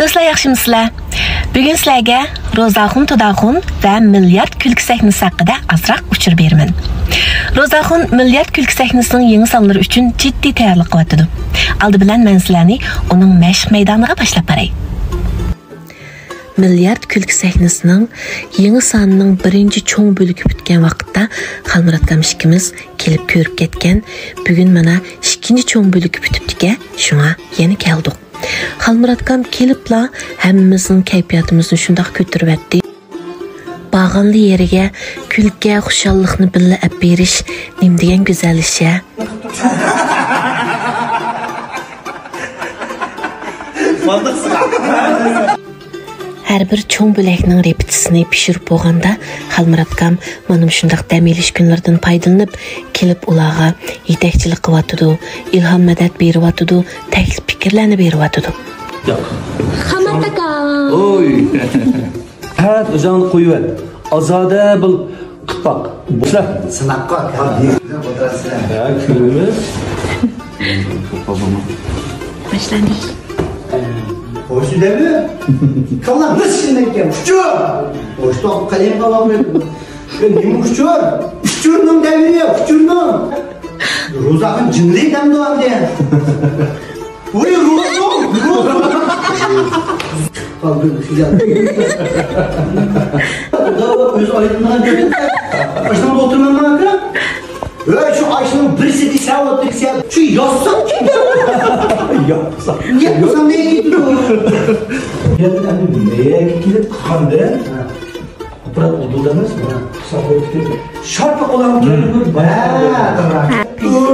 Dostlar, yaxshimisilar? Bugun sizlarga Ro'zaxun To'daxun va Milliard kulki sahnasi haqida azroq uchur beraman. Ro'zaxun Milliard kulki sahnasining yangi sonlari uchun jiddiy tayyorlik qilyapti. Aldi bilan men sizlarni uning mashq maydoniga boshlab boray. Milliard kulki sahnasining yangi sonining birinchi cho'ng bo'ligi bitgan vaqtda Xalmuratgam ikkimiz kelib ko'rib ketgan. Bugun mana ikkinchi cho'ng bo'ligi bitibdi-ki, shunga yana keldik. Xalmuratgam kelibla hammamizning kayfiyatimizni shundoq ko'taribdi. Bağanlı yeriga kulga, xushallikni billa olib berish nim degan go'zal ish. Her bir cho'ng bo'lakning repetitsiyasini pishirib bo'lganda Xalmuratgam mana shundaq dam olish kunlardan foydalanib kelib ularga yetakchilik qilyapti, ilhom madad beryapti, taklif fikrlarni beryapti. Yo'q. Xalmuratgam. Oy. Ha, o'zingni qo'yib ber. Azoda bil qitpoq. Boshla. Sinaqqa o'tirasizlar. Ha, ko'ramiz. Başlandik. Hoş değil mi? Kalan nasıl şimdiki? Uçur! Hoş da kalem kalamıyorum. Ne uçur? Uçurun devriye, uçurun. Rozak'ın cimri dem doğan diye. Uy Rozak! Kalbim güzel. Daha öz aydınlığa görün. Başına oturmam bakın. Öyle şu Ayşe'nin birisi sen oturursa şu yazsam ki de Yapsam. yapsam neye gidiyor? Neye gidip kandı? Bırak odudamız mı? Şartlık olan kelime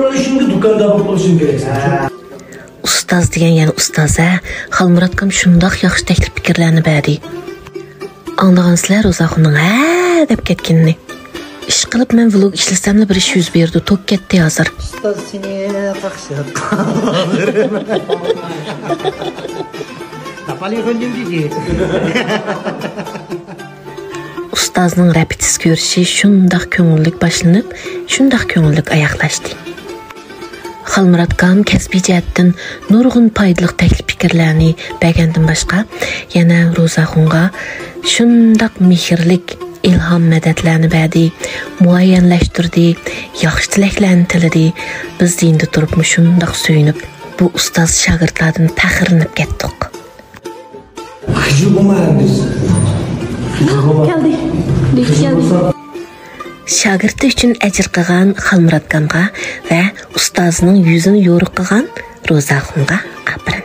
öyle şimdi dükkanda buluşun gereksin. Ustaz degan yani ustaz ha. Xalmuratgam shundoq yaxshi taklif fikrlarni berdi. Anlagansizlar Ro'zaxonning ha deb ketganini. İş qilib men vlog ishlasam bir ish yuz berdi, tok ketdi hozir. Ustoz seni qaqshab. Tapali qo'ydim dedi. Ustozning repetitsiya ko'rishi shundoq ko'ngillik boshlanib, shundoq ko'ngillik oyoqlashdi. Xalmuratgam kasbiy jihatdan nurg'un foydali taklif fikrlarni bergandan boshqa yana Ro'zaxonga shundoq mehrlik ilhom madadlarni berdi, muayyanlashtirdi, yaxshi tilaklarni tiladi. Biz endi turib shundoq suyunib, bu ustoz shogirdlardan faxrlanib ketdik. Hujur bo'lmaymiz. Keldi. Shogirdi uchun ajr qilgan Xalmuratgamga va ustozining yuzini yo'riq qilgan Ro'zaxonga aprin.